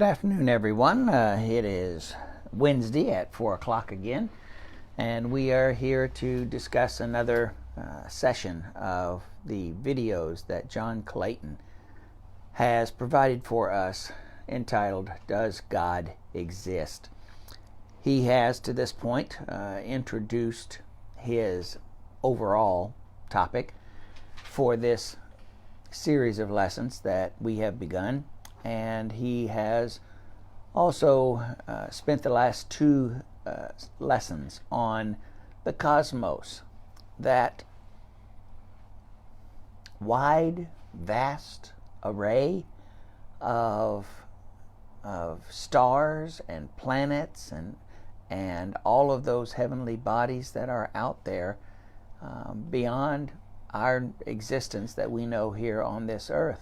Good afternoon, everyone. It is Wednesday at 4 o'clock again, and we are here to discuss another session of the videos that John Clayton has provided for us entitled, Does God Exist? He has, to this point, introduced his overall topic for this series of lessons that we have begun, and he has also spent the last two lessons on the cosmos, that wide, vast array of stars and planets and all of those heavenly bodies that are out there beyond our existence that we know here on this earth.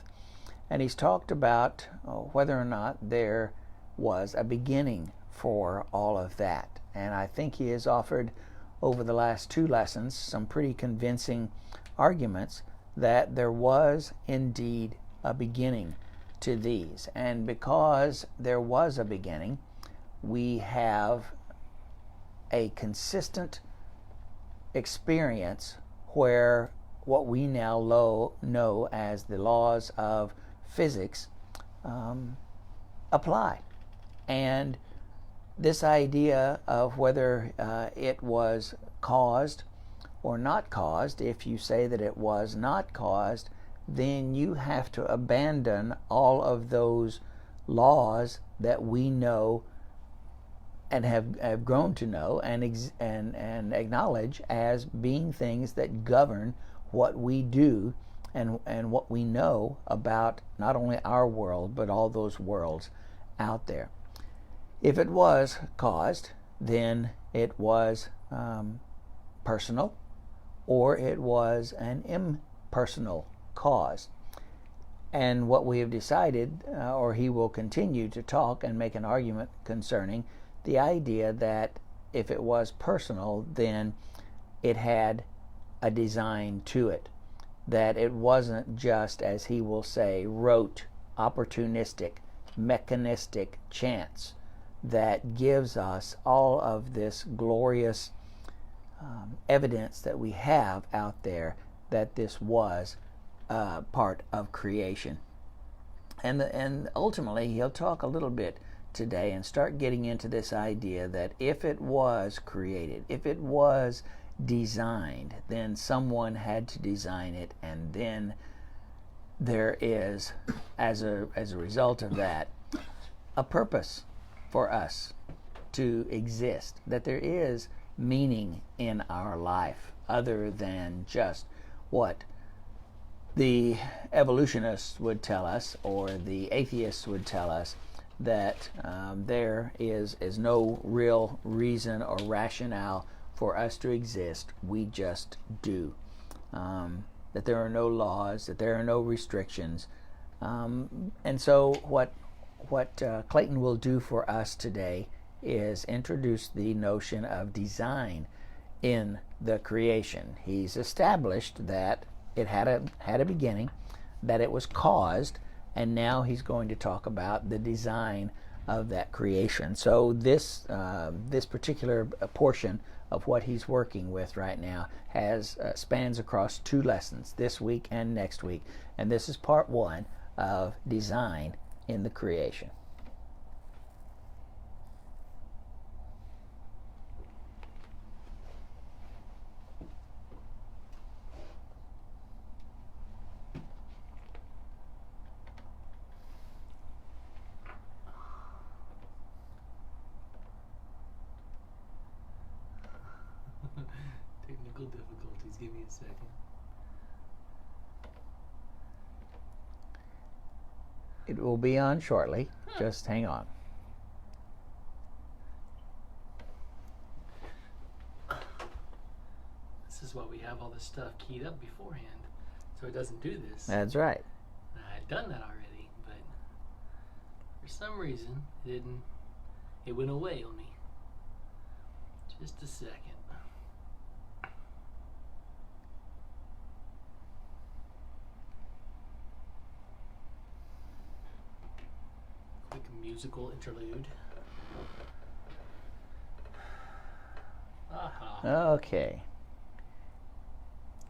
And he's talked about whether or not there was a beginning for all of that. And I think he has offered over the last two lessons some pretty convincing arguments that there was indeed a beginning to these. And because there was a beginning, we have a consistent experience where what we now know as the laws of physics apply. And this idea of whether it was caused or not caused, if you say that it was not caused, then you have to abandon all of those laws that we know and have grown to know and acknowledge as being things that govern what we do and what we know about not only our world but all those worlds out there. If it was caused, then it was personal, or it was an impersonal cause. And what we have decided, or he will continue to talk and make an argument concerning the idea that if it was personal, then it had a design to it, that it wasn't just, as he will say, rote, opportunistic, mechanistic chance that gives us all of this glorious evidence that we have out there that this was part of creation. And ultimately he'll talk a little bit today and start getting into this idea that if it was created, if it was designed, then someone had to design it, and then there is, as a result of that, a purpose for us to exist, that there is meaning in our life other than just what the evolutionists would tell us or the atheists would tell us, that there is no real reason or rationale for us to exist. We just do. That there are no laws, that there are no restrictions. And so what Clayton will do for us today is introduce the notion of design in the creation. He's established that it had a beginning, that it was caused, and now he's going to talk about the design of that creation. So this particular portion of what he's working with right now spans across two lessons, this week and next week, and this is part one of design in the creation. Technical difficulties. Give me a second. It will be on shortly. Just hang on. This is why we have all this stuff keyed up beforehand, so it doesn't do this. That's right. I had done that already, but for some reason it went away on me. Just a second. Quick musical interlude. Aha. Okay.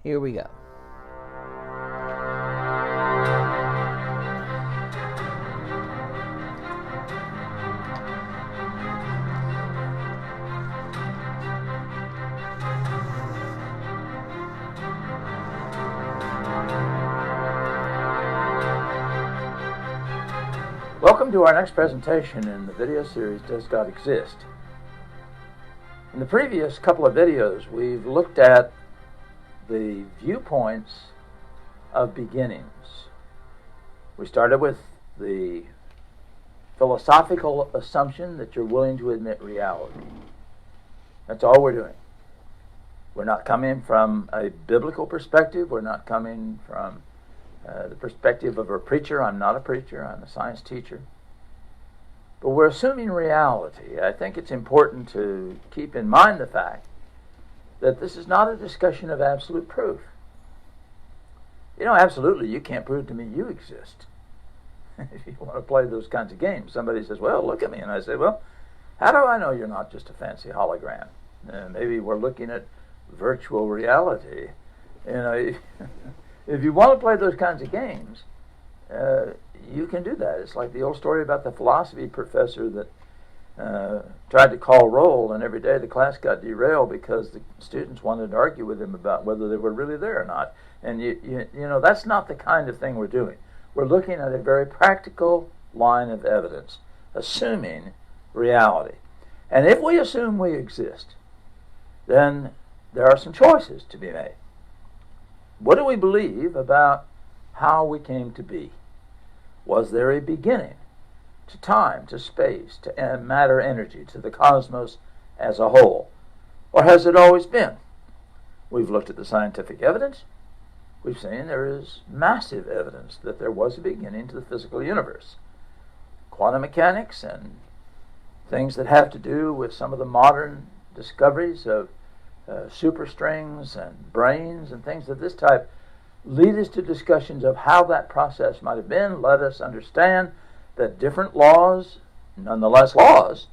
Here we go. Welcome to our next presentation in the video series, Does God Exist? In the previous couple of videos, we've looked at the viewpoints of beginnings. We started with the philosophical assumption that you're willing to admit reality. That's all we're doing. We're not coming from a biblical perspective. We're not coming from the perspective of a preacher. I'm not a preacher. I'm a science teacher. But we're assuming reality. I think it's important to keep in mind the fact that this is not a discussion of absolute proof. You know, absolutely, you can't prove to me you exist. If you want to play those kinds of games, somebody says, well, look at me. And I say, well, how do I know you're not just a fancy hologram? Maybe we're looking at virtual reality. You know, if you want to play those kinds of games, you can do that. It's like the old story about the philosophy professor that tried to call roll, and every day the class got derailed because the students wanted to argue with him about whether they were really there or not. And you know, that's not the kind of thing we're doing. We're looking at a very practical line of evidence, assuming reality. And if we assume we exist, then there are some choices to be made. What do we believe about how we came to be? Was there a beginning to time, to space, to matter, energy, to the cosmos as a whole? Or has it always been? We've looked at the scientific evidence. We've seen there is massive evidence that there was a beginning to the physical universe. Quantum mechanics and things that have to do with some of the modern discoveries of superstrings and brains and things of this type lead us to discussions of how that process might have been. Let us understand that different laws, nonetheless laws,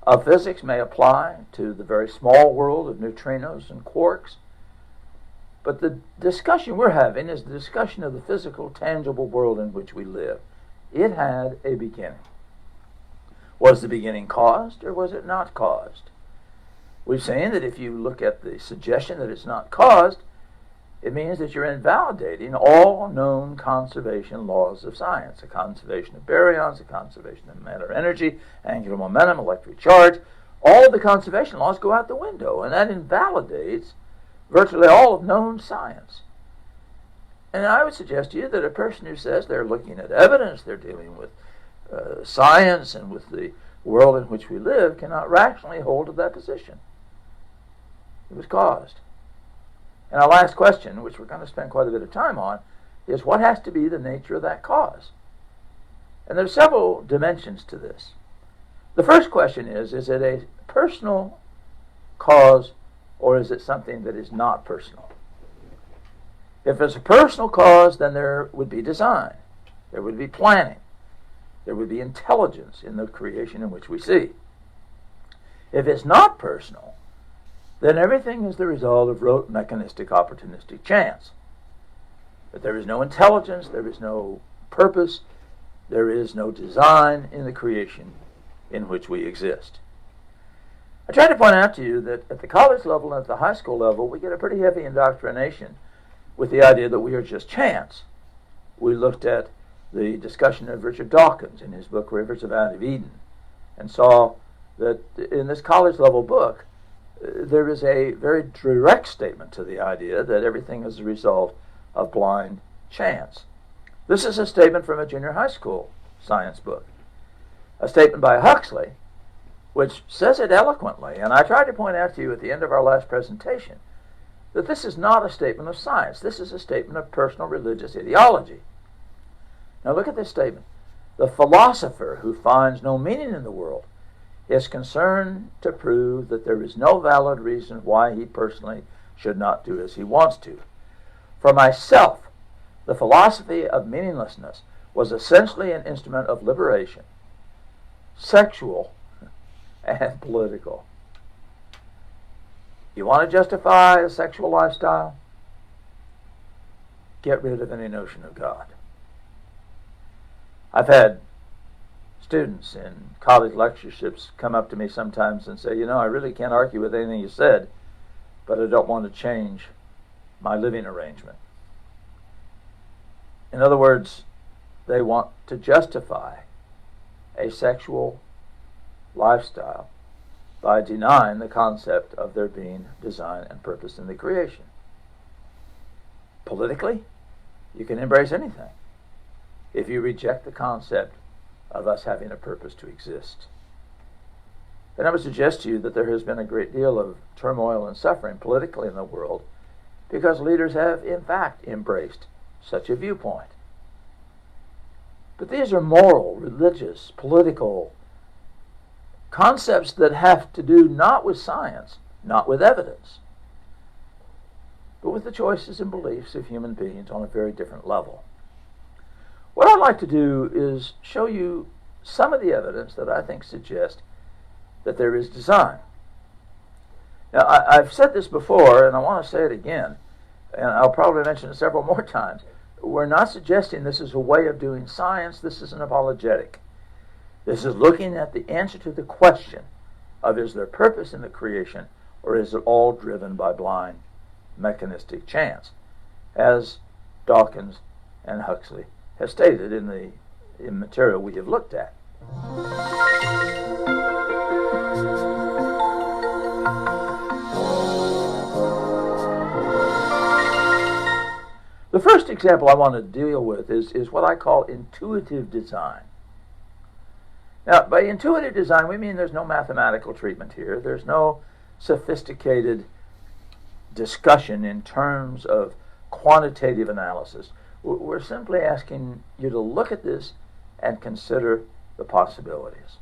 of physics may apply to the very small world of neutrinos and quarks. But the discussion we're having is the discussion of the physical, tangible world in which we live. It had a beginning. Was the beginning caused, or was it not caused? We've seen that if you look at the suggestion that it's not caused, it means that you're invalidating all known conservation laws of science. The conservation of baryons, the conservation of matter energy, angular momentum, electric charge. All of the conservation laws go out the window, and that invalidates virtually all of known science. And I would suggest to you that a person who says they're looking at evidence, they're dealing with science and with the world in which we live, cannot rationally hold to that position. It was caused. And our last question, which we're going to spend quite a bit of time on, is what has to be the nature of that cause? And there's several dimensions to this. The first question is it a personal cause, or is it something that is not personal? If it's a personal cause, then there would be design, there would be planning, there would be intelligence in the creation in which we see. If it's not personal, then everything is the result of rote, mechanistic, opportunistic chance. But there is no intelligence, there is no purpose, there is no design in the creation in which we exist. I try to point out to you that at the college level and at the high school level, we get a pretty heavy indoctrination with the idea that we are just chance. We looked at the discussion of Richard Dawkins in his book, Rivers of Out of Eden, and saw that in this college level book, there is a very direct statement to the idea that everything is a result of blind chance. This is a statement from a junior high school science book, a statement by Huxley, which says it eloquently. And I tried to point out to you at the end of our last presentation that this is not a statement of science. This is a statement of personal religious ideology. Now look at this statement. The philosopher who finds no meaning in the world is concerned to prove that there is no valid reason why he personally should not do as he wants to. For myself, the philosophy of meaninglessness was essentially an instrument of liberation, sexual and political. You want to justify a sexual lifestyle? Get rid of any notion of God. I've had students in college lectureships come up to me sometimes and say, I really can't argue with anything you said, but I don't want to change my living arrangement. In other words, they want to justify a sexual lifestyle by denying the concept of there being design and purpose in the creation. Politically, you can embrace anything if you reject the concept of us having a purpose to exist. And I would suggest to you that there has been a great deal of turmoil and suffering politically in the world because leaders have, in fact, embraced such a viewpoint. But these are moral, religious, political concepts that have to do not with science, not with evidence, but with the choices and beliefs of human beings on a very different level. What I'd like to do is show you some of the evidence that I think suggests that there is design. Now, I've said this before, and I want to say it again, and I'll probably mention it several more times. We're not suggesting this is a way of doing science. This is an apologetic. This is looking at the answer to the question of is there purpose in the creation, or is it all driven by blind mechanistic chance, as Dawkins and Huxley have stated in the material we have looked at. The first example I want to deal with is what I call intuitive design. Now, by intuitive design, we mean there's no mathematical treatment here. There's no sophisticated discussion in terms of quantitative analysis. We're simply asking you to look at this and consider the possibilities.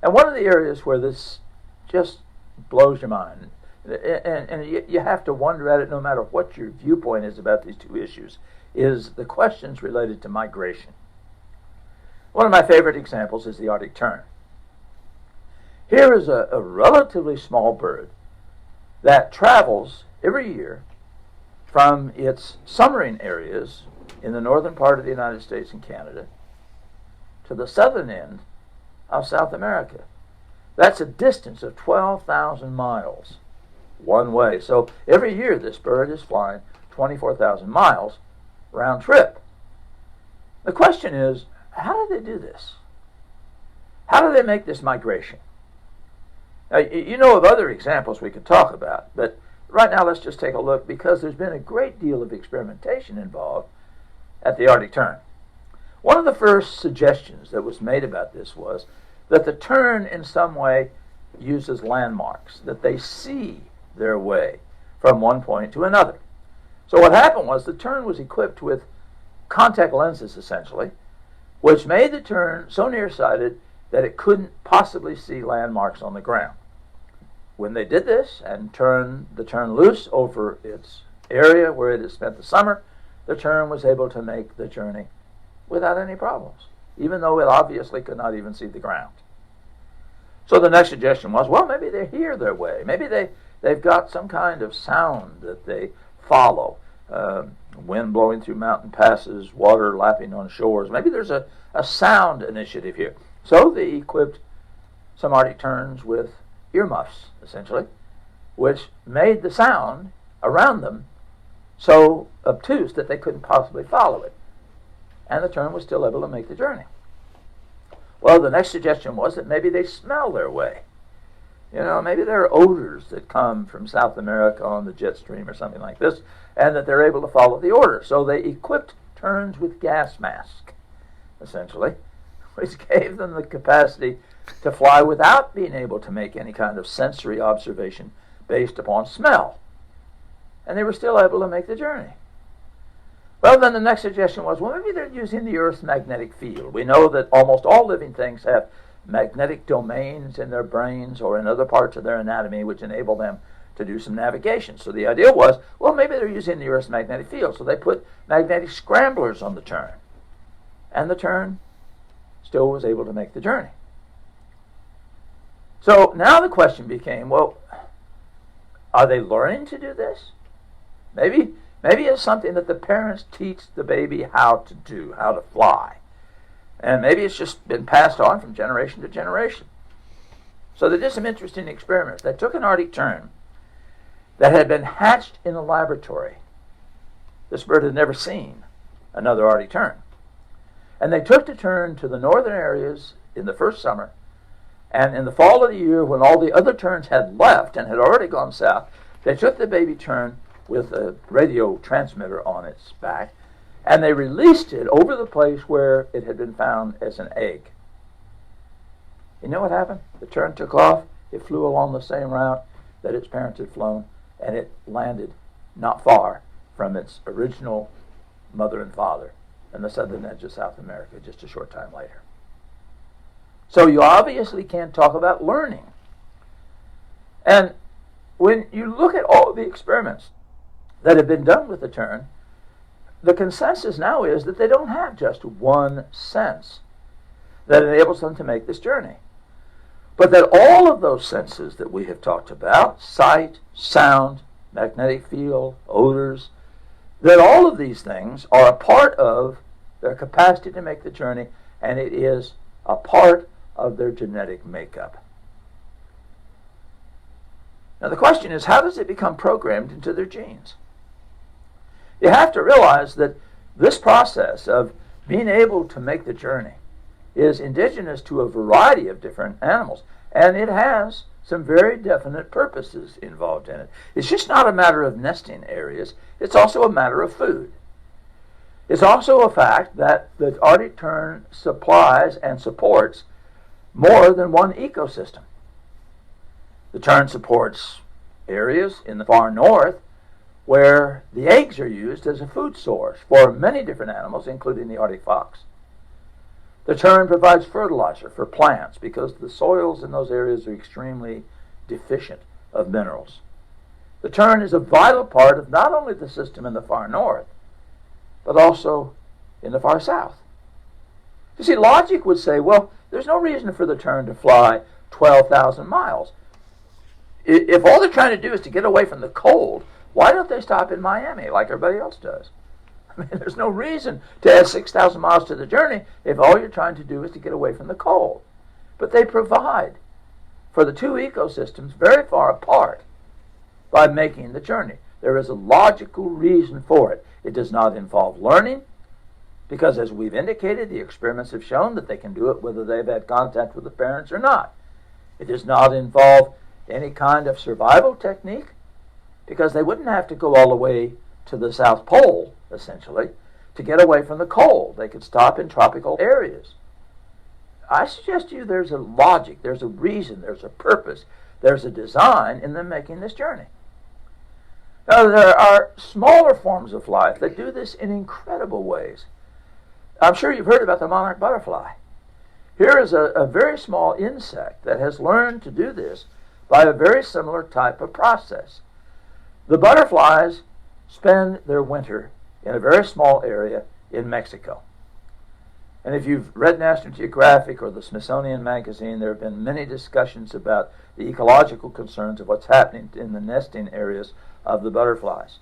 And one of the areas where this just blows your mind, and you have to wonder at it no matter what your viewpoint is about these two issues, is the questions related to migration. One of my favorite examples is the Artic Tern. Here is a relatively small bird that travels every year from its summering areas in the northern part of the United States and Canada to the southern end of South America. That's a distance of 12,000 miles one way. So every year this bird is flying 24,000 miles round trip. The question is, how do they do this? How do they make this migration? Now, you know of other examples we could talk about, but right now let's just take a look because there's been a great deal of experimentation involved at the Arctic Tern. One of the first suggestions that was made about this was that the tern in some way uses landmarks, that they see their way from one point to another. So what happened was the tern was equipped with contact lenses, essentially, which made the tern so nearsighted that it couldn't possibly see landmarks on the ground. When they did this and turned the tern loose over its area where it had spent the summer, the tern was able to make the journey without any problems, even though it obviously could not even see the ground. So the next suggestion was, well, maybe they hear their way. Maybe they've got some kind of sound that they follow. Wind blowing through mountain passes, water lapping on shores. Maybe there's a sound initiative here. So they equipped some Arctic terns with earmuffs, essentially, which made the sound around them so obtuse that they couldn't possibly follow it. And the tern was still able to make the journey. Well, the next suggestion was that maybe they smell their way. You know, maybe there are odors that come from South America on the jet stream or something like this, and that they're able to follow the odor. So they equipped terns with gas masks, essentially, which gave them the capacity to fly without being able to make any kind of sensory observation based upon smell. And they were still able to make the journey. Well, then the next suggestion was, well, maybe they're using the Earth's magnetic field. We know that almost all living things have magnetic domains in their brains or in other parts of their anatomy which enable them to do some navigation. So the idea was, well, maybe they're using the Earth's magnetic field. So they put magnetic scramblers on the tern. And the tern still was able to make the journey. So now the question became, well, are they learning to do this? Maybe it's something that the parents teach the baby how to do, how to fly. And maybe it's just been passed on from generation to generation. So they did some interesting experiments. They took an Arctic tern that had been hatched in a laboratory. This bird had never seen another Arctic tern. And they took the tern to the northern areas in the first summer. And in the fall of the year, when all the other terns had left and had already gone south, they took the baby tern with a radio transmitter on its back, and they released it over the place where it had been found as an egg. You know what happened? The tern took off. It flew along the same route that its parents had flown, and it landed not far from its original mother and father in the southern edge of South America just a short time later. So you obviously can't talk about learning. And when you look at all the experiments that have been done with the tern, the consensus now is that they don't have just one sense that enables them to make this journey, but that all of those senses that we have talked about, sight, sound, magnetic field, odors, that all of these things are a part of their capacity to make the journey, and it is a part of their genetic makeup. Now the question is, how does it become programmed into their genes? You have to realize that this process of being able to make the journey is indigenous to a variety of different animals, and it has some very definite purposes involved in it. It's just not a matter of nesting areas, it's also a matter of food. It's also a fact that the Arctic tern supplies and supports more than one ecosystem. The tern supports areas in the far north where the eggs are used as a food source for many different animals, including the Arctic fox. The tern provides fertilizer for plants because the soils in those areas are extremely deficient of minerals. The tern is a vital part of not only the system in the far north, but also in the far south. You see, logic would say, well, there's no reason for the tern to fly 12,000 miles. If all they're trying to do is to get away from the cold, why don't they stop in Miami like everybody else does? I mean, there's no reason to add 6,000 miles to the journey if all you're trying to do is to get away from the cold. But they provide for the two ecosystems very far apart by making the journey. There is a logical reason for it. It does not involve learning, because as we've indicated, the experiments have shown that they can do it whether they've had contact with the parents or not. It does not involve any kind of survival technique, because they wouldn't have to go all the way to the South Pole, essentially, to get away from the cold. They could stop in tropical areas. I suggest to you there's a logic, there's a reason, there's a purpose, there's a design in them making this journey. Now, there are smaller forms of life that do this in incredible ways. I'm sure you've heard about the monarch butterfly. Here is a very small insect that has learned to do this by a very similar type of process. The butterflies spend their winter in a very small area in Mexico. And if you've read National Geographic or the Smithsonian Magazine, there have been many discussions about the ecological concerns of what's happening in the nesting areas of the butterflies.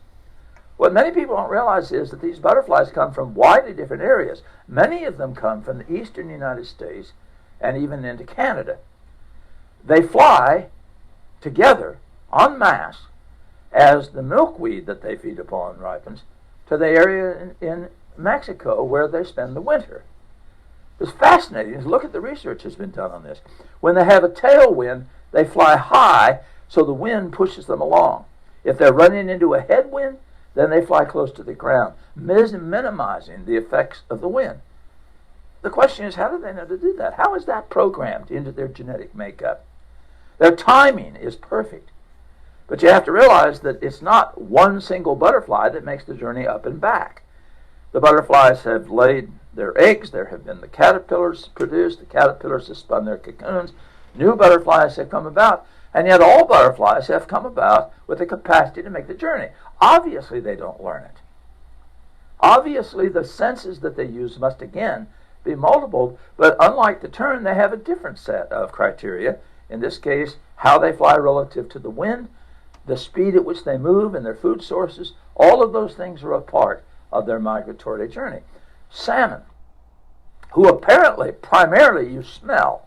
What many people don't realize is that these butterflies come from widely different areas. Many of them come from the eastern United States and even into Canada. They fly together en masse as the milkweed that they feed upon ripens to the area in Mexico where they spend the winter. It's fascinating to look at the research that's been done on this. When they have a tailwind, they fly high so the wind pushes them along. If they're running into a headwind, then they fly close to the ground, minimizing the effects of the wind. The question is, how do they know to do that? How is that programmed into their genetic makeup? Their timing is perfect. But you have to realize that it's not one single butterfly that makes the journey up and back. The butterflies have laid their eggs. There have been the caterpillars produced. The caterpillars have spun their cocoons. New butterflies have come about. And yet all butterflies have come about with the capacity to make the journey. Obviously they don't learn it. Obviously the senses that they use must again be multiple, but unlike the tern, they have a different set of criteria in this case, how they fly relative to the wind, the speed at which they move, and their food sources, all of those things are a part of their migratory journey. Salmon, who apparently primarily use smell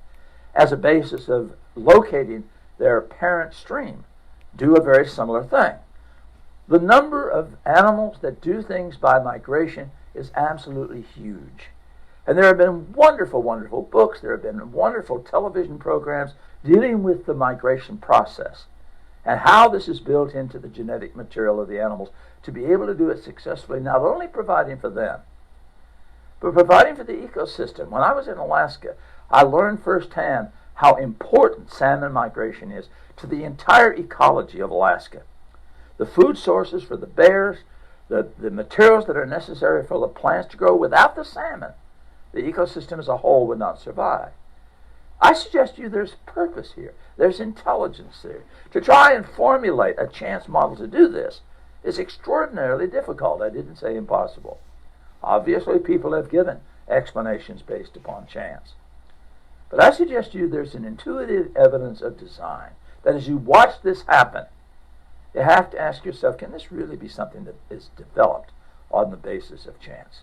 as a basis of locating their parent stream, do a very similar thing. The number of animals that do things by migration is absolutely huge. And there have been wonderful, wonderful books, there have been wonderful television programs dealing with the migration process and how this is built into the genetic material of the animals to be able to do it successfully, not only providing for them, but providing for the ecosystem. When I was in Alaska, I learned firsthand how important salmon migration is to the entire ecology of Alaska. The food sources for the bears, the materials that are necessary for the plants to grow. Without the salmon, the ecosystem as a whole would not survive. I suggest to you there's purpose here. There's intelligence there. To try and formulate a chance model to do this is extraordinarily difficult. I didn't say impossible. Obviously, people have given explanations based upon chance. But I suggest to you there's an intuitive evidence of design that as you watch this happen, you have to ask yourself, can this really be something that is developed on the basis of chance?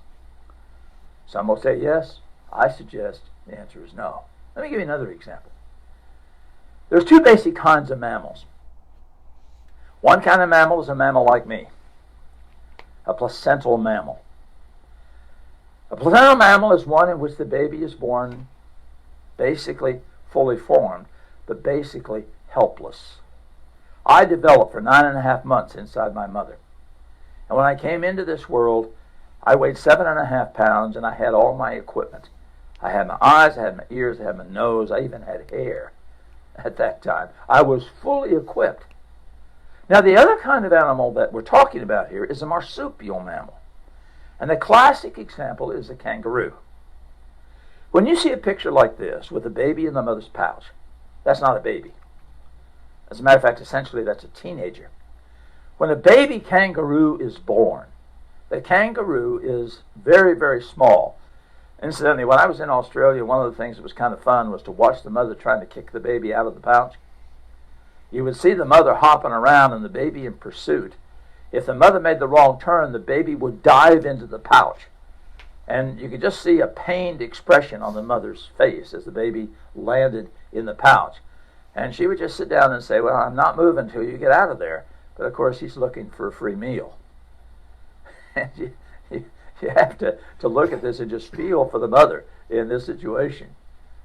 Some will say yes. I suggest the answer is no. Let me give you another example. There's two basic kinds of mammals. One kind of mammal is a mammal like me, a placental mammal. A placental mammal is one in which the baby is born basically fully formed, but basically helpless. I developed for 9.5 months inside my mother. And when I came into this world, I weighed 7.5 pounds and I had all my equipment. I had my eyes, I had my ears, I had my nose, I even had hair at that time. I was fully equipped. Now, the other kind of animal that we're talking about here is a marsupial mammal. And the classic example is the kangaroo. When you see a picture like this with a baby in the mother's pouch, that's not a baby. As a matter of fact, essentially that's a teenager. When a baby kangaroo is born, the kangaroo is very, very small. Incidentally, when I was in Australia, one of the things that was kind of fun was to watch the mother trying to kick the baby out of the pouch. You would see the mother hopping around and the baby in pursuit. If the mother made the wrong turn, the baby would dive into the pouch. And you could just see a pained expression on the mother's face as the baby landed in the pouch. And she would just sit down and say, well, I'm not moving until you get out of there. But of course, he's looking for a free meal. And you have to look at this and just feel for the mother in this situation.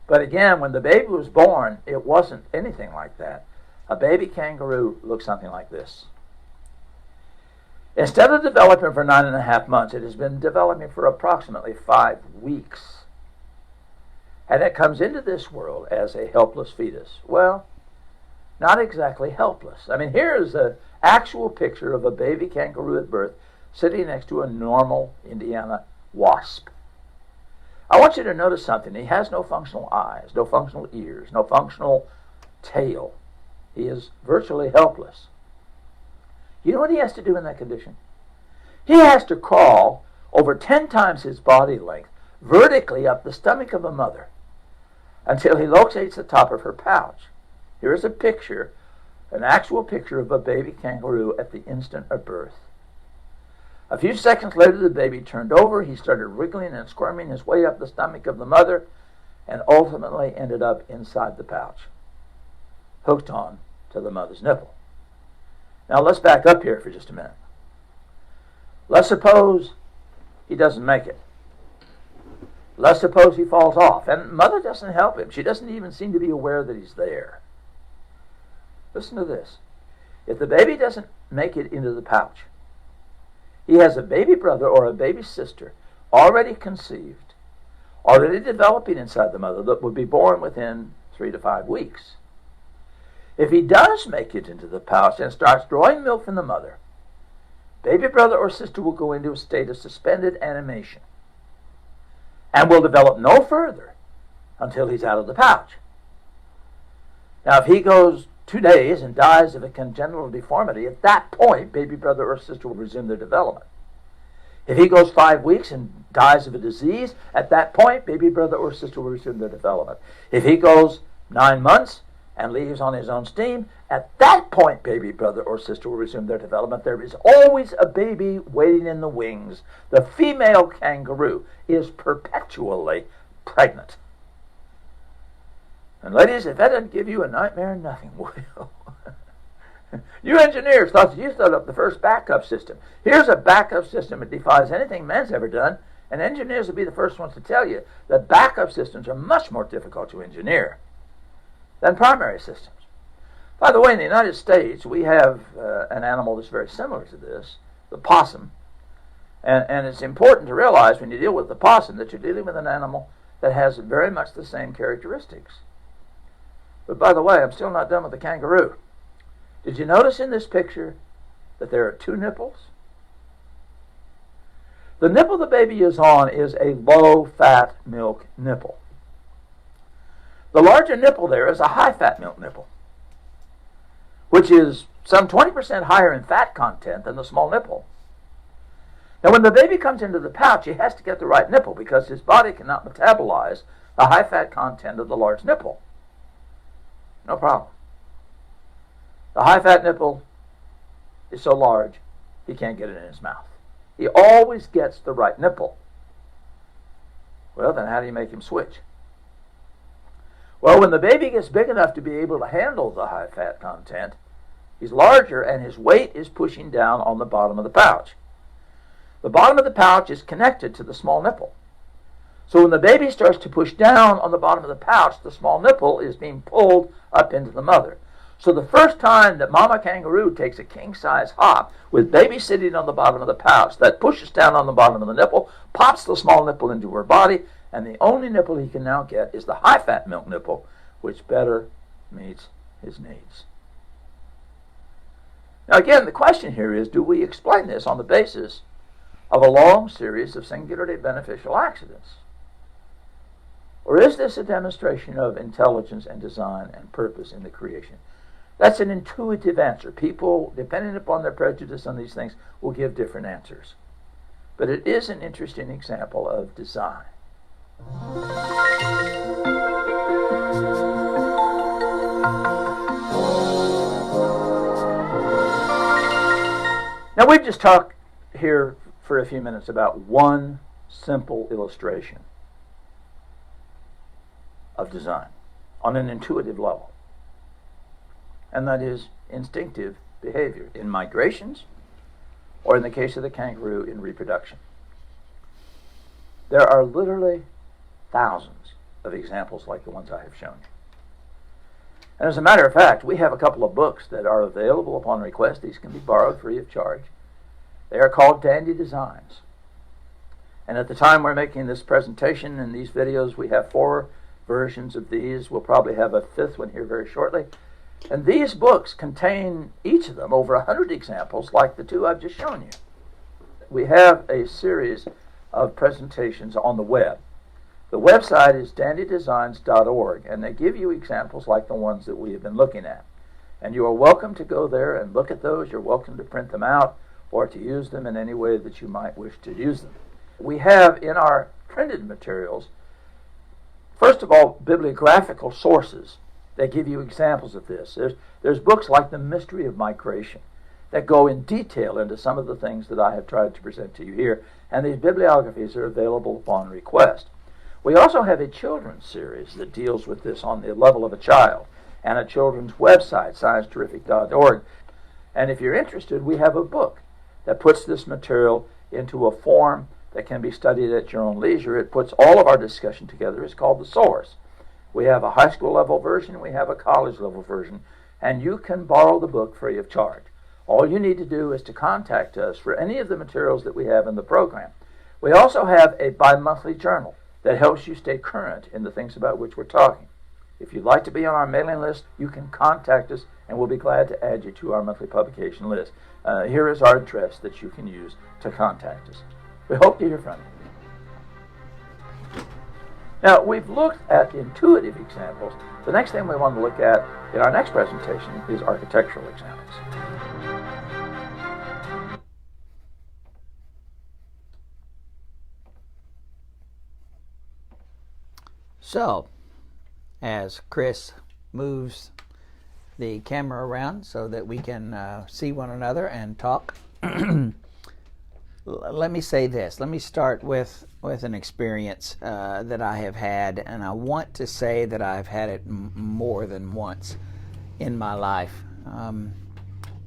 But again, when the baby was born, it wasn't anything like that. A baby kangaroo looked something like this. Instead of developing for 9.5 months, it has been developing for approximately 5 weeks. And it comes into this world as a helpless fetus. Well, not exactly helpless. I mean, here is an actual picture of a baby kangaroo at birth sitting next to a normal Indiana wasp. I want you to notice something. He has no functional eyes, no functional ears, no functional tail. He is virtually helpless. You know what he has to do in that condition? He has to crawl over 10 times his body length vertically up the stomach of a mother until he locates the top of her pouch. Here is a picture, an actual picture of a baby kangaroo at the instant of birth. A few seconds later, the baby turned over. He started wriggling and squirming his way up the stomach of the mother and ultimately ended up inside the pouch, hooked on to the mother's nipple. Now let's back up here for just a minute. Let's suppose he doesn't make it. Let's suppose he falls off, and mother doesn't help him. She doesn't even seem to be aware that he's there. Listen to this. If the baby doesn't make it into the pouch, he has a baby brother or a baby sister already conceived, already developing inside the mother that would be born within 3 to 5 weeks. If he does make it into the pouch and starts drawing milk from the mother, baby brother or sister will go into a state of suspended animation and will develop no further until he's out of the pouch. Now, if he goes 2 days and dies of a congenital deformity, at that point, baby brother or sister will resume their development. If he goes 5 weeks and dies of a disease, at that point, baby brother or sister will resume their development. If he goes 9 months and leaves on his own steam, at that point baby brother or sister will resume their development. There is always a baby waiting in the wings. The female kangaroo is perpetually pregnant. And ladies, if that doesn't give you a nightmare, nothing will. You engineers thought that you set up the first backup system. Here's a backup system that defies anything man's ever done, and engineers will be the first ones to tell you that backup systems are much more difficult to engineer than primary systems. By the way, in the United States, we have an animal that's very similar to this, the possum. And it's important to realize when you deal with the possum that you're dealing with an animal that has very much the same characteristics. But by the way, I'm still not done with the kangaroo. Did you notice in this picture that there are two nipples? The nipple the baby is on is a low-fat milk nipple. The larger nipple there is a high-fat milk nipple, which is some 20% higher in fat content than the small nipple. Now, when the baby comes into the pouch, he has to get the right nipple because his body cannot metabolize the high-fat content of the large nipple. No problem. The high-fat nipple is so large, he can't get it in his mouth. He always gets the right nipple. Well, then how do you make him switch? Well, when the baby gets big enough to be able to handle the high-fat content, he's larger and his weight is pushing down on the bottom of the pouch. The bottom of the pouch is connected to the small nipple. So when the baby starts to push down on the bottom of the pouch, the small nipple is being pulled up into the mother. So the first time that mama kangaroo takes a king-size hop with baby sitting on the bottom of the pouch, that pushes down on the bottom of the nipple, pops the small nipple into her body, and the only nipple he can now get is the high-fat milk nipple, which better meets his needs. Now again, the question here is, do we explain this on the basis of a long series of singularly beneficial accidents? Or is this a demonstration of intelligence and design and purpose in the creation? That's an intuitive answer. People, depending upon their prejudice on these things, will give different answers. But it is an interesting example of design. Now we've just talked here for a few minutes about one simple illustration of design on an intuitive level. And that is instinctive behavior in migrations, or in the case of the kangaroo, in reproduction. There are literally thousands of examples like the ones I have shown you. And as a matter of fact, we have a couple of books that are available upon request. These can be borrowed free of charge. They are called Dandy Designs. And at the time we're making this presentation and these videos, we have 4 versions of these. We'll probably have a 5th one here very shortly. And these books contain, each of them, over 100 examples like the 2 I've just shown you. We have a series of presentations on the web. The website is dandydesigns.org, and they give you examples like the ones that we have been looking at. And you are welcome to go there and look at those. You're welcome to print them out or to use them in any way that you might wish to use them. We have in our printed materials, first of all, bibliographical sources. They give you examples of this. There's books like The Mystery of Migration that go in detail into some of the things that I have tried to present to you here, and these bibliographies are available upon request. We also have a children's series that deals with this on the level of a child, and a children's website, scienceterrific.org. And if you're interested, we have a book that puts this material into a form that can be studied at your own leisure. It puts all of our discussion together. It's called The Source. We have a high school level version, we have a college level version, and you can borrow the book free of charge. All you need to do is to contact us for any of the materials that we have in the program. We also have a bi-monthly journal that helps you stay current in the things about which we're talking. If you'd like to be on our mailing list, you can contact us and we'll be glad to add you to our monthly publication list. Here is our address that you can use to contact us. We hope to hear from you. Now, we've looked at intuitive examples. The next thing we want to look at in our next presentation is architectural examples. So, as Chris moves the camera around so that we can see one another and talk. Let me say this. Let me start with an experience that I have had, and I want to say that I've had it more than once in my life.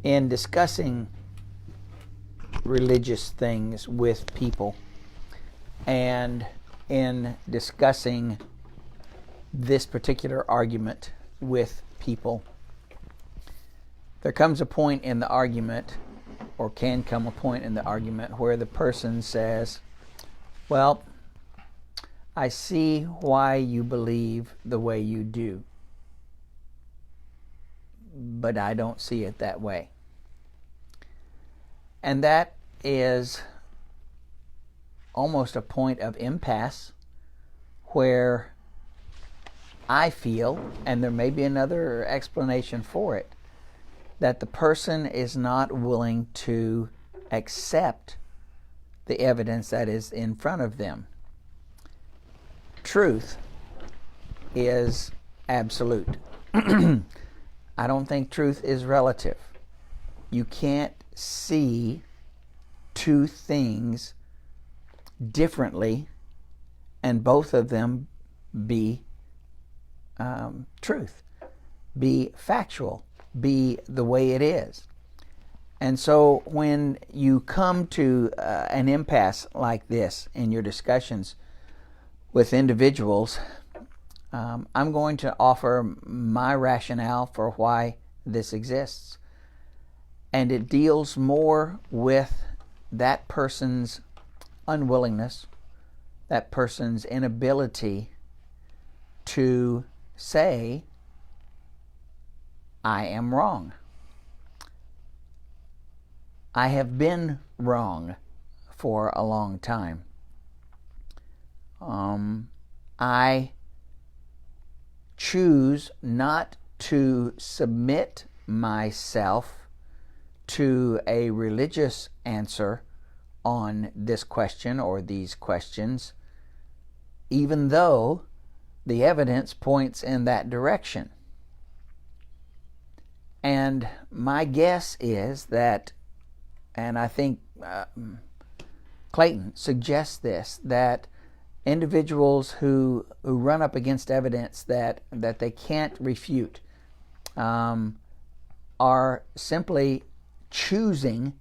In discussing religious things with people, and in discussing this particular argument with people, there comes a point in the argument, or can come a point in the argument, where the person says, well, I see why you believe the way you do, but I don't see it that way. And that is almost a point of impasse, where I feel, and there may be another explanation for it, that the person is not willing to accept the evidence that is in front of them. Truth is absolute. I don't think truth is relative. You can't see two things differently and both of them be truth, be factual, be the way it is. And so when you come to an impasse like this in your discussions with individuals, I'm going to offer my rationale for why this exists. And it deals more with that person's unwillingness, that person's inability to say, I am wrong. I have been wrong for a long time. I choose not to submit myself to a religious answer on this question or these questions, even though the evidence points in that direction. And my guess is that, and I think Clayton suggests this, that individuals who run up against evidence that they can't refute are simply choosing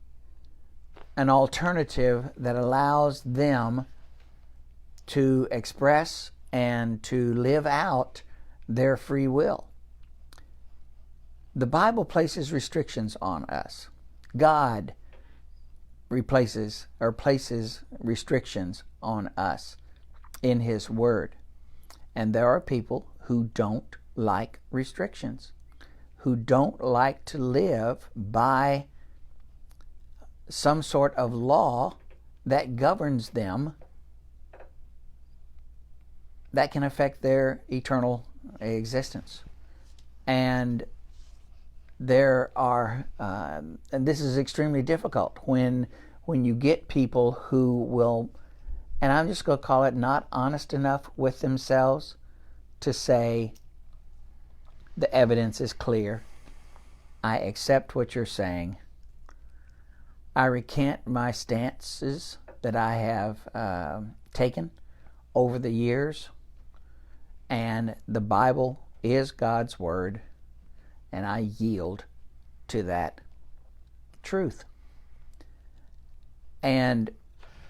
an alternative that allows them to express and to live out their free will. The Bible places restrictions on us. God places restrictions on us in His Word. And there are people who don't like restrictions, who don't like to live by some sort of law that governs them, that can affect their eternal existence. And there are, and this is extremely difficult when you get people who will, and I'm just going to call it, not honest enough with themselves to say, the evidence is clear, I accept what you're saying, I recant my stances that I have taken over the years, and the Bible is God's Word, and I yield to that truth. And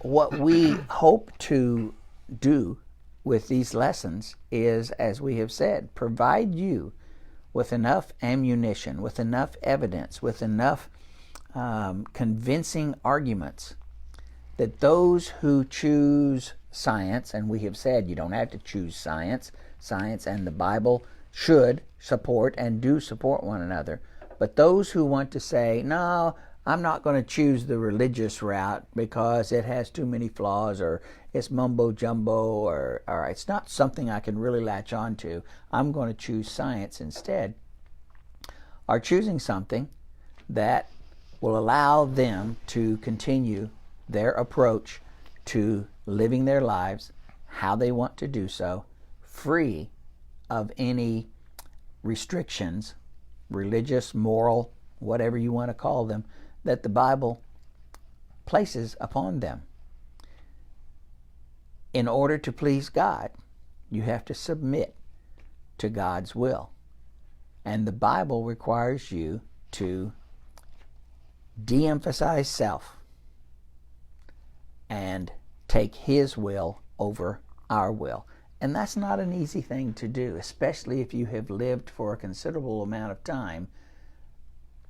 what we hope to do with these lessons is, as we have said, provide you with enough ammunition, with enough evidence, with enough convincing arguments that those who choose science, and we have said you don't have to choose science, science and the Bible should support and do support one another, but those who want to say, no, I'm not going to choose the religious route because it has too many flaws, or it's mumbo jumbo, or it's not something I can really latch on to, I'm going to choose science instead, are choosing something that will allow them to continue their approach to living their lives how they want to do so, free of any restrictions religious, moral, whatever you want to call them, that the Bible places upon them. In order to please God, you have to submit to God's will. And the Bible requires you to de-emphasize self and take His will over our will. And that's not an easy thing to do, especially if you have lived for a considerable amount of time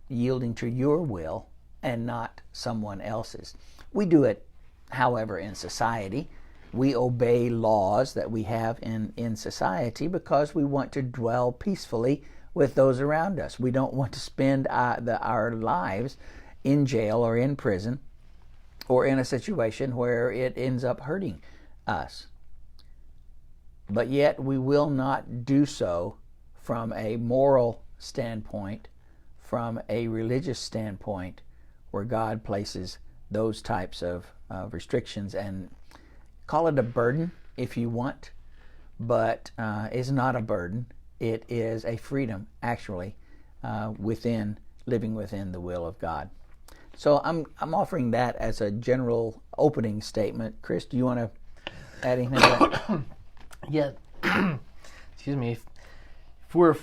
yielding to your will and not someone else's. We do it, however, in society. We obey laws that we have in society because we want to dwell peacefully with those around us. We don't want to spend our lives in jail or in prison or in a situation where it ends up hurting us. But yet we will not do so from a moral standpoint, from a religious standpoint, where God places those types of restrictions, and call it a burden if you want, but it's not a burden. It is a freedom, actually, living within the will of God. So I'm offering that as a general opening statement. Chris, do you want to add anything to that? Yeah. Excuse me. If we're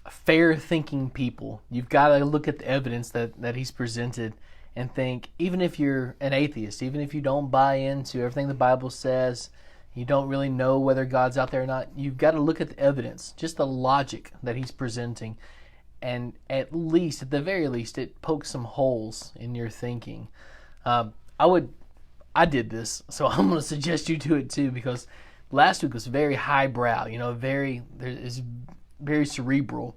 fair-thinking people, you've got to look at the evidence that he's presented and think, even if you're an atheist, even if you don't buy into everything the Bible says, you don't really know whether God's out there or not, you've got to look at the evidence, just the logic that he's presenting, and at the very least, it pokes some holes in your thinking. I did this, so I'm going to suggest you do it too, because last week was very highbrow, there's very cerebral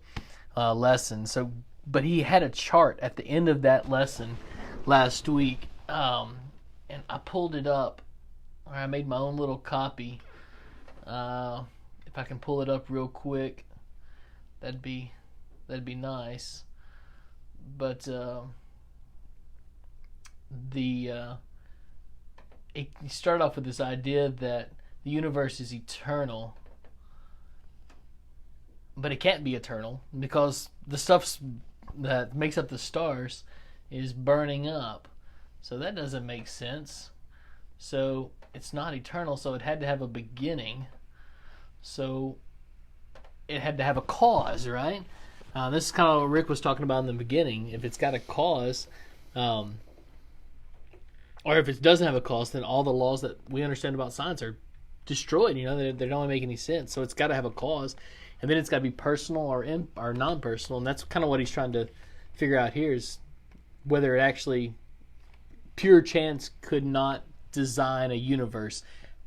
lesson. So, but he had a chart at the end of that lesson last week, and I pulled it up. I made my own little copy. If I can pull it up real quick, that'd be nice. But it started off with this idea that the universe is eternal, but it can't be eternal because the stuff that makes up the stars is burning up. So that doesn't make sense. So it's not eternal, so it had to have a beginning. So it had to have a cause, right? This is kind of what Rick was talking about in the beginning. If it's got a cause, or if it doesn't have a cause, then all the laws that we understand about science are destroyed. They don't make any sense. So it's got to have a cause, and then it's got to be personal or non-personal, and that's kind of what he's trying to figure out here, is whether it actually, pure chance could not design a universe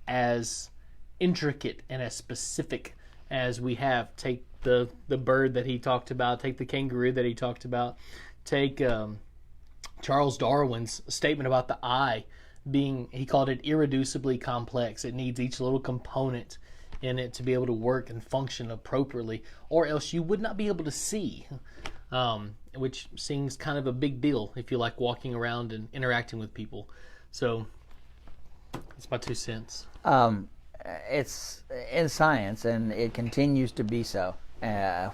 as intricate and as specific as we have. Take the bird that he talked about, take the kangaroo that he talked about, take Charles Darwin's statement about the eye being, he called it irreducibly complex. It needs each little component in it to be able to work and function appropriately, or else you would not be able to see, which seems kind of a big deal if you like walking around and interacting with people. So that's my 2 cents. It's in science, and it continues to be so.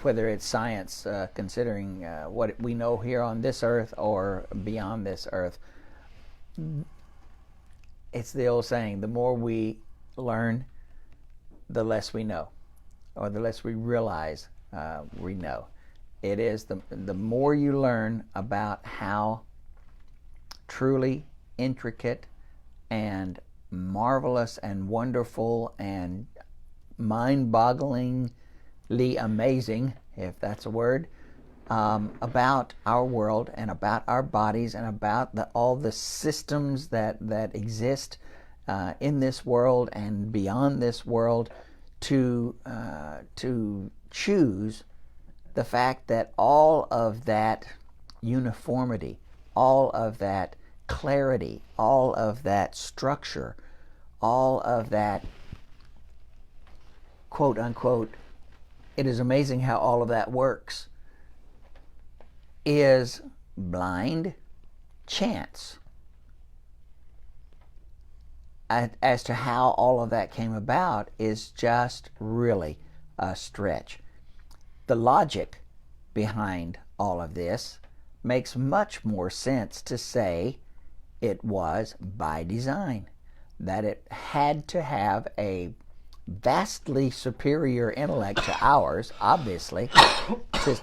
Whether it's science considering what we know here on this earth or beyond this earth, it's the old saying, the more we learn, the less we know, or the less we realize we know. It is the more you learn about how truly intricate and marvelous and wonderful and mind-bogglingly amazing, if that's a word, about our world and about our bodies and about all the systems that exist in this world and beyond this world, to choose the fact that all of that uniformity, all of that clarity, all of that structure, all of that quote unquote, it is amazing how all of that works, is blind chance. As to how all of that came about is just really a stretch. The logic behind all of this, makes much more sense to say it was by design, that it had to have a vastly superior intellect to ours, obviously,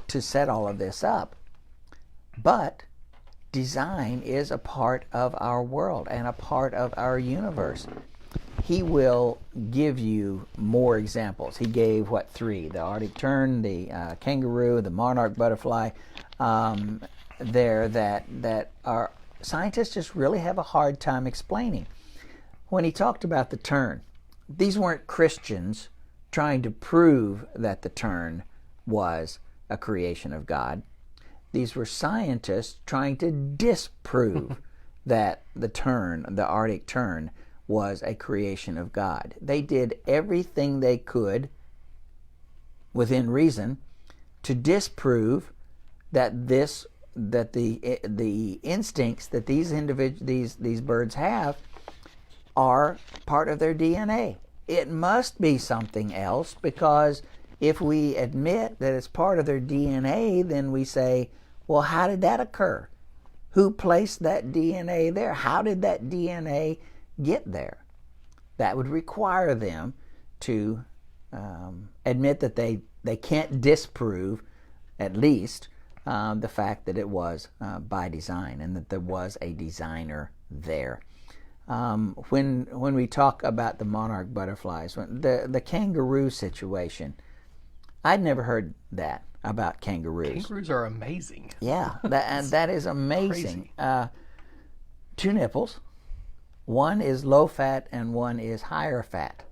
to set all of this up. But design is a part of our world and a part of our universe. He will give you more examples. He gave, 3? The Artic Tern, the kangaroo, the monarch butterfly, there that our scientists just really have a hard time explaining. When he talked about the tern, these weren't Christians trying to prove that the tern was a creation of God. These were scientists trying to disprove that the tern, the Artic tern, was a creation of God. They did everything they could, within reason, to disprove that the instincts that these birds have are part of their DNA. It must be something else, because if we admit that it's part of their DNA, then we say, well, how did that occur? Who placed that DNA there? How did that DNA get there? That would require them to admit that they can't disprove, at least, the fact that it was by design and that there was a designer there. When we talk about the monarch butterflies, the kangaroo situation, I'd never heard that about kangaroos. Kangaroos are amazing. Yeah, that is amazing. 2 nipples. One is low fat and one is higher fat.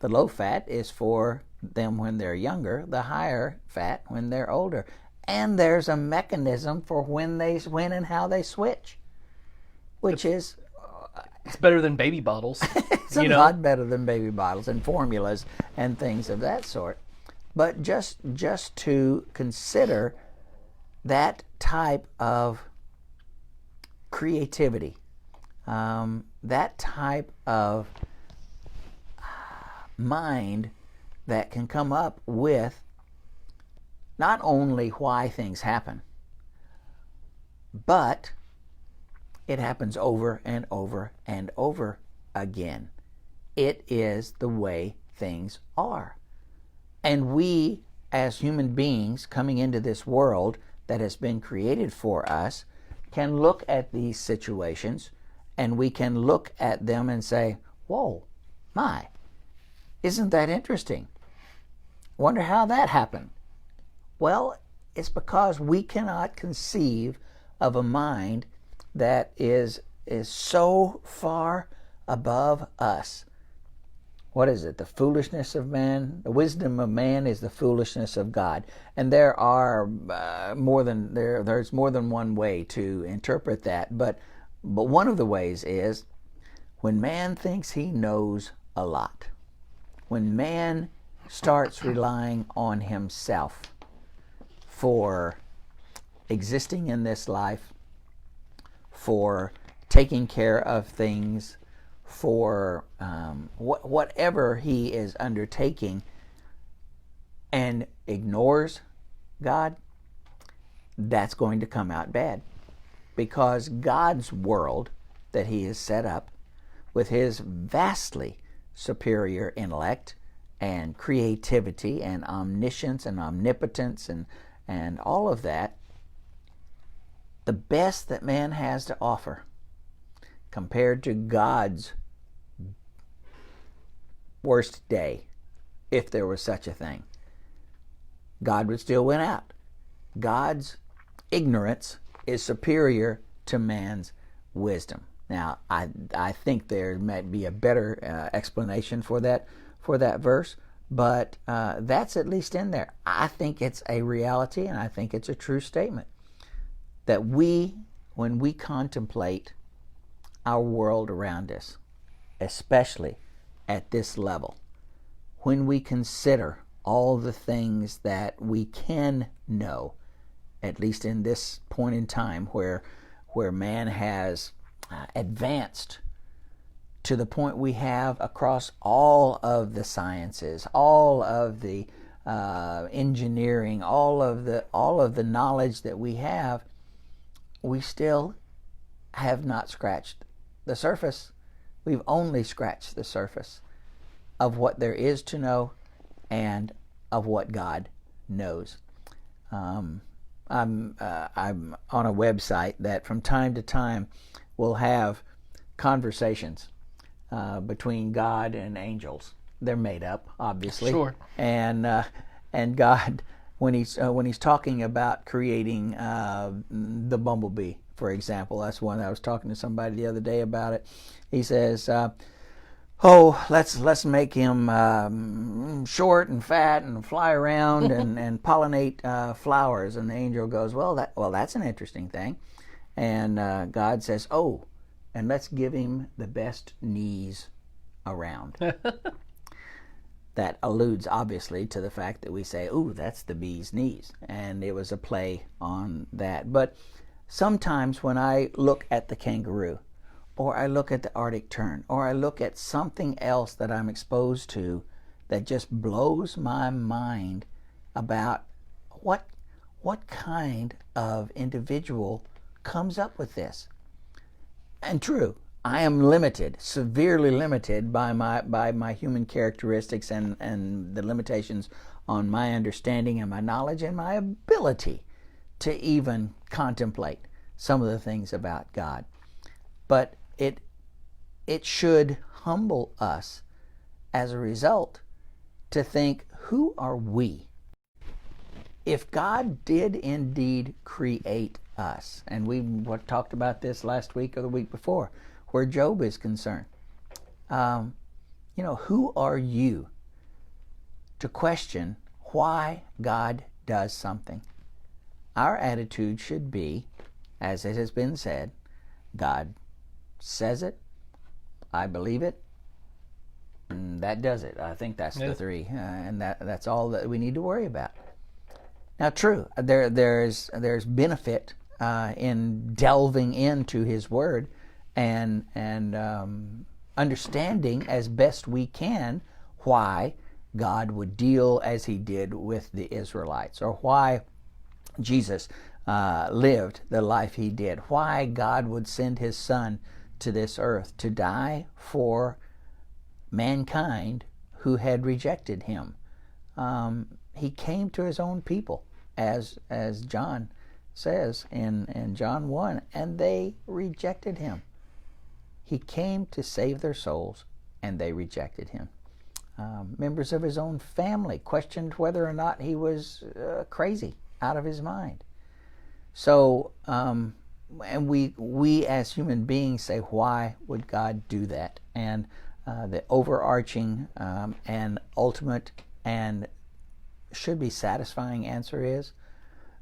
The low fat is for them when they're younger, the higher fat when they're older. And there's a mechanism for when and how they switch, which is... It's better than baby bottles. It's a lot better than baby bottles and formulas and things of that sort. But just to consider that type of creativity, that type of mind that can come up with not only why things happen, but it happens over and over and over again. It is the way things are. And we, as human beings coming into this world that has been created for us, can look at these situations and we can look at them and say, whoa, my, isn't that interesting? Wonder how that happened. Well, it's because we cannot conceive of a mind that is so far above us. What is it? The foolishness of man, the wisdom of man is the foolishness of God. And there are there's more than one way to interpret that. But one of the ways is when man thinks he knows a lot, when man starts relying on himself for existing in this life, for taking care of things, for whatever he is undertaking, and ignores God, that's going to come out bad. Because God's world that he has set up with his vastly superior intellect and creativity and omniscience and omnipotence and all of that, the best that man has to offer compared to God's worst day, if there was such a thing, God would still win out. God's ignorance is superior to man's wisdom. Now, I think there might be a better explanation for that verse, but that's at least in there. I think it's a reality, and I think it's a true statement that when we contemplate our world around us, especially at this level, when we consider all the things that we can know, at least in this point in time where man has advanced to the point we have across all of the sciences, all of the engineering, all of the knowledge that we have, we still have not scratched the surface. We've only scratched the surface of what there is to know and of what God knows. I'm on a website that from time to time will have conversations between God and angels. They're made up, obviously. Sure. And God, when he's talking about creating the bumblebee, for example, that's one I was talking to somebody the other day about it. He says, let's make him short and fat and fly around and pollinate flowers. And the angel goes, well, that's an interesting thing. And God says, and let's give him the best knees around. That alludes, obviously, to the fact that we say, that's the bee's knees. And it was a play on that. But sometimes when I look at the kangaroo, or I look at the Arctic Tern, or I look at something else that I'm exposed to that just blows my mind about what kind of individual comes up with this. And true, I am limited, severely limited by my human characteristics and the limitations on my understanding and my knowledge and my ability to even contemplate some of the things about God. But it should humble us as a result to think, who are we? If God did indeed create us, and we talked about this last week or the week before, where Job is concerned, who are you to question why God does something? Our attitude should be, as it has been said, God says it, I believe it, and that does it. I think that's the three, and that's all that we need to worry about. Now, true, there's benefit in delving into His Word and understanding as best we can why God would deal as He did with the Israelites, or why Jesus lived the life He did, why God would send His Son to this earth to die for mankind who had rejected Him. He came to His own people, as John says in John 1, and they rejected Him. He came to save their souls, and they rejected Him. Members of His own family questioned whether or not He was crazy, out of His mind. So, and we as human beings say, why would God do that? And the overarching and ultimate and should be satisfying answer is,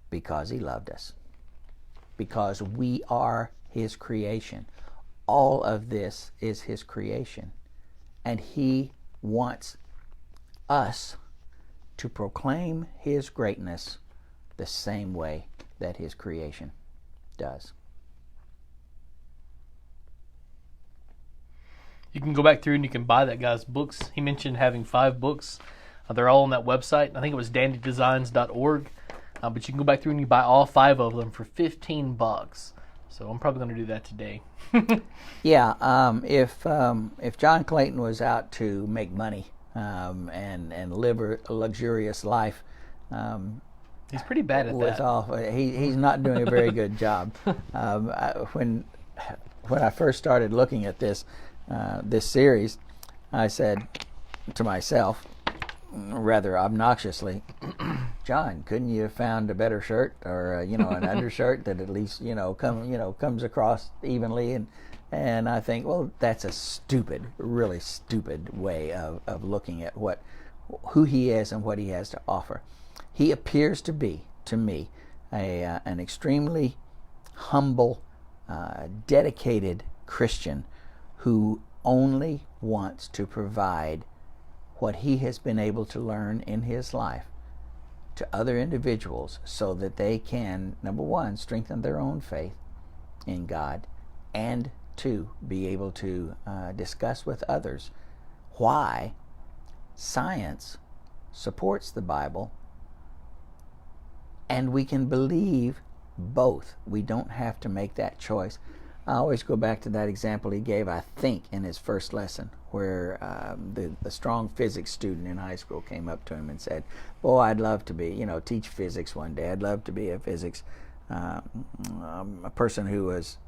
because He loved us. Because we are His creation. All of this is His creation. And He wants us to proclaim His greatness the same way that His creation does. You can go back through and you can buy that guy's books. He mentioned having 5 books. They're all on that website. I think it was dandydesigns.org. But you can go back through and you buy all 5 of them for $15. So I'm probably going to do that today. Yeah, if John Clayton was out to make money and live a luxurious life, he's pretty bad at that. He's not doing a very good job. When I first started looking at this series, I said to myself, rather obnoxiously, John, couldn't you have found a better shirt, or an undershirt that at least comes across evenly? And I think, well, that's a really stupid way of looking at who he is and what he has to offer. He appears to be, to me, an extremely humble, dedicated Christian who only wants to provide what he has been able to learn in his life to other individuals so that they can, number one, strengthen their own faith in God, and 2, be able to discuss with others why science supports the Bible, and we can believe both. We don't have to make that choice. I always go back to that example he gave, I think, in his first lesson, where the strong physics student in high school came up to him and said, "Boy, I'd love to be, teach physics one day. I'd love to be a physics, a person who was,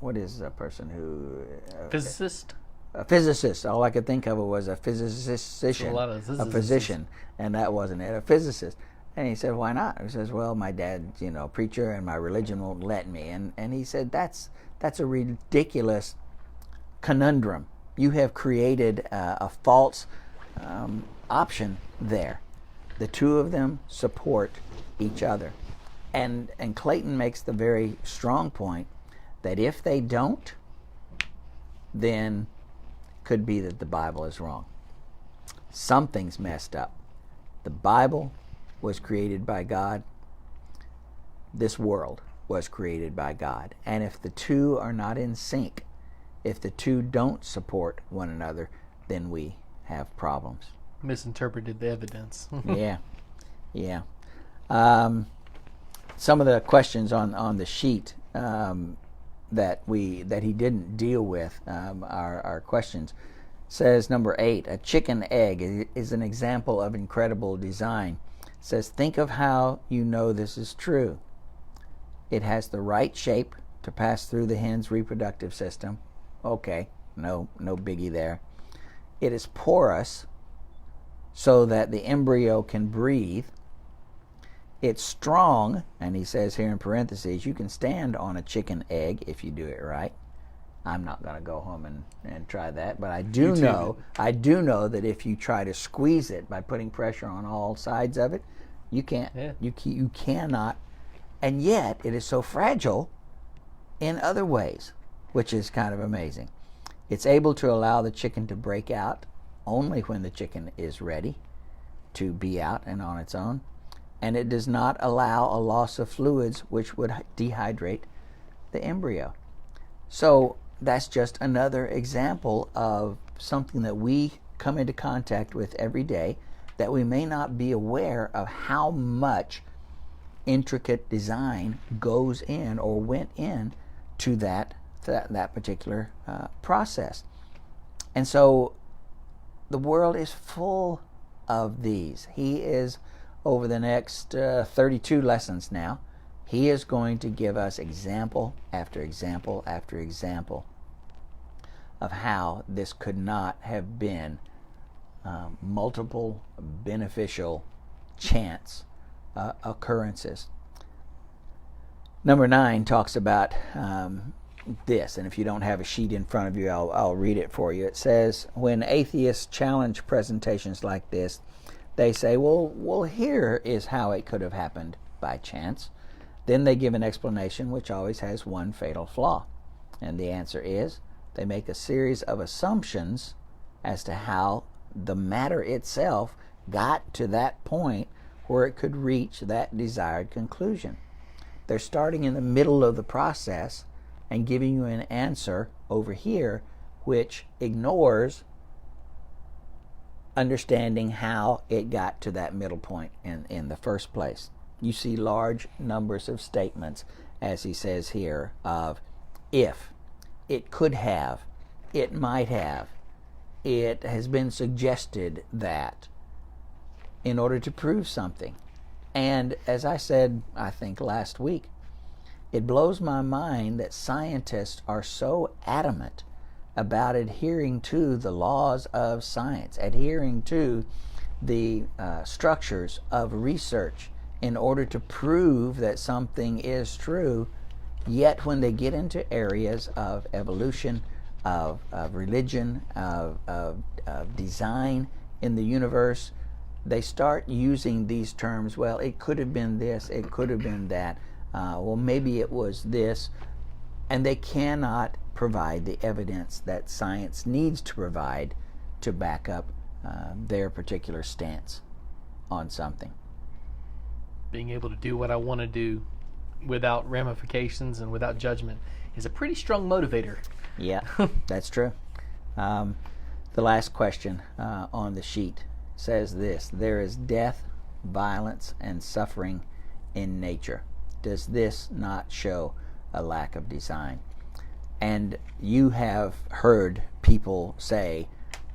what is a person who... Physicist? A physicist. All I could think of was a physician, a physician, and that wasn't it, a physicist." And he said, "Why not?" He says, "Well, my dad's, preacher, and my religion won't let me." And he said, that's a ridiculous conundrum. You have created a false option there. The two of them support each other. And Clayton makes the very strong point that if they don't, then could be that the Bible is wrong. Something's messed up. The Bible was created by God. This world was created by God. And if the two are not in sync, if the two don't support one another, then we have problems. Misinterpreted the evidence. Yeah. Some of the questions on the sheet that he didn't deal with are questions. Says number 8, a chicken egg is an example of incredible design. Says, think of how you know this is true. It has the right shape to pass through the hen's reproductive system. Okay, no biggie there. It is porous so that the embryo can breathe. It's strong, and he says here in parentheses, you can stand on a chicken egg if you do it right. I'm not going to go home and try that, but I do know that if you try to squeeze it by putting pressure on all sides of it, you can't. Yeah. You cannot, and yet it is so fragile in other ways, which is kind of amazing. It's able to allow the chicken to break out only when the chicken is ready to be out and on its own, and it does not allow a loss of fluids which would dehydrate the embryo. So that's just another example of something that we come into contact with every day that we may not be aware of how much intricate design goes in or went in to that particular process. And so the world is full of these. He is, over the next 32 lessons now, he is going to give us example after example after example of how this could not have been multiple beneficial chance occurrences. Number 9 talks about this, and if you don't have a sheet in front of you, I'll read it for you. It says, when atheists challenge presentations like this, they say, well, here is how it could have happened by chance. Then they give an explanation which always has one fatal flaw. And the answer is, they make a series of assumptions as to how the matter itself got to that point where it could reach that desired conclusion. They're starting in the middle of the process and giving you an answer over here which ignores understanding how it got to that middle point in the first place. You see large numbers of statements, as he says here, of if, it could have, it might have, it has been suggested that, in order to prove something. And as I said, I think last week, it blows my mind that scientists are so adamant about adhering to the laws of science, adhering to the structures of research in order to prove that something is true, yet when they get into areas of evolution, of religion, of design in the universe, they start using these terms. Well, it could have been this, it could have been that, well, maybe it was this, and they cannot provide the evidence that science needs to provide to back up their particular stance on something. Being able to do what I want to do without ramifications and without judgment is a pretty strong motivator. Yeah, that's true. The last question on the sheet says this: there is death, violence, and suffering in nature. Does this not show a lack of design? And you have heard people say,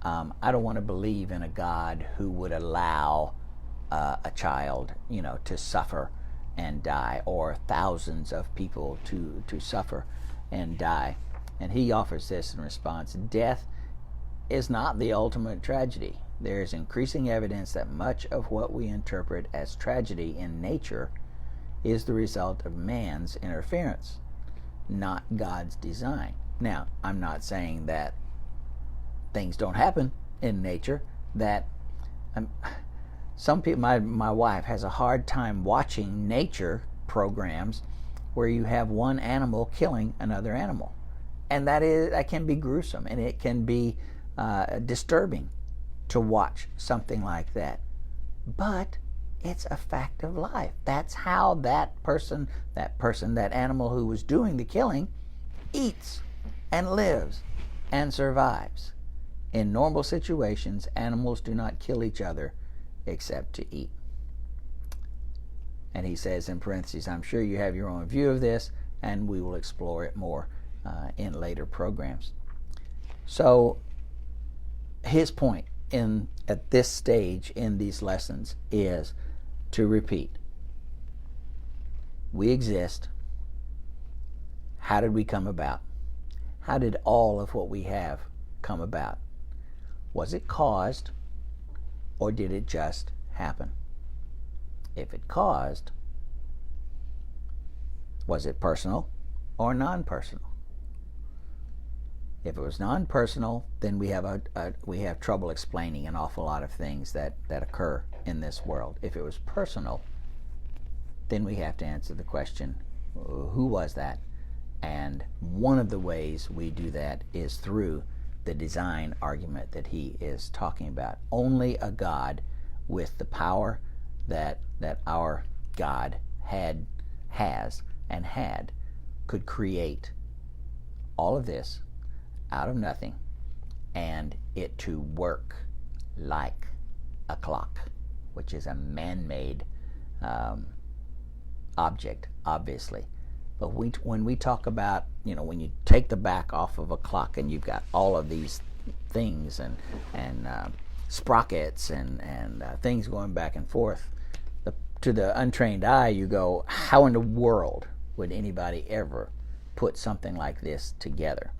I don't want to believe in a God who would allow a child, to suffer and die, or thousands of people to suffer and die. And he offers this in response: death is not the ultimate tragedy. There is increasing evidence that much of what we interpret as tragedy in nature is the result of man's interference, not God's design. Now, I'm not saying that things don't happen in nature, that some people, my wife has a hard time watching nature programs where you have one animal killing another animal, and that can be gruesome, and it can be disturbing to watch something like that. But it's a fact of life. That's how that animal who was doing the killing eats and lives and survives. In normal situations, animals do not kill each other except to eat. And he says in parentheses, I'm sure you have your own view of this, and we will explore it more in later programs. So his point at this stage in these lessons is to repeat: we exist. How did we come about? How did all of what we have come about? Was it caused, or did it just happen? If it caused, was it personal or non-personal? If it was non-personal, then we have trouble explaining an awful lot of things that occur in this world. If it was personal, then we have to answer the question, who was that? And one of the ways we do that is through the design argument that he is talking about. Only a God with the power that our God has could create all of this out of nothing, and it to work like a clock, which is a man-made object, obviously. But when we talk about, when you take the back off of a clock and you've got all of these things and sprockets and things going back and forth, to the untrained eye, you go, how in the world would anybody ever put something like this together?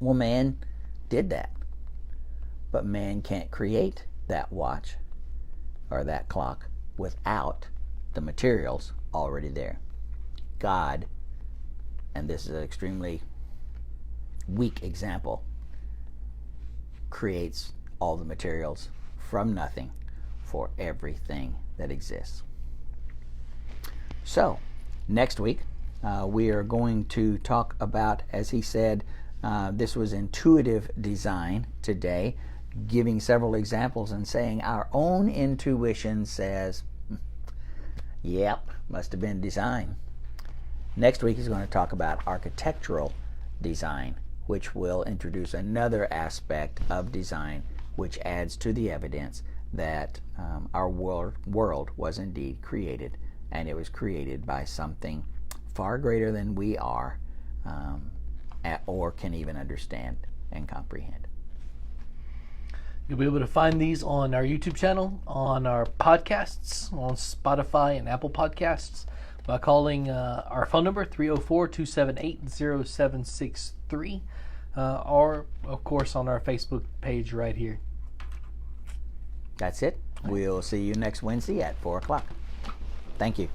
Well, man did that. But man can't create that watch or that clock without the materials already there. God, and this is an extremely weak example, creates all the materials from nothing for everything that exists. So, next week, we are going to talk about, as he said, this was intuitive design today, giving several examples and saying our own intuition says, yep, must have been design. Next week he's going to talk about architectural design, which will introduce another aspect of design which adds to the evidence that our world was indeed created, and it was created by something far greater than we are or can even understand and comprehend. You'll be able to find these on our YouTube channel, on our podcasts, on Spotify and Apple Podcasts, by calling our phone number, 304-278-0763, or, of course, on our Facebook page right here. That's it. We'll see you next Wednesday at 4 o'clock. Thank you.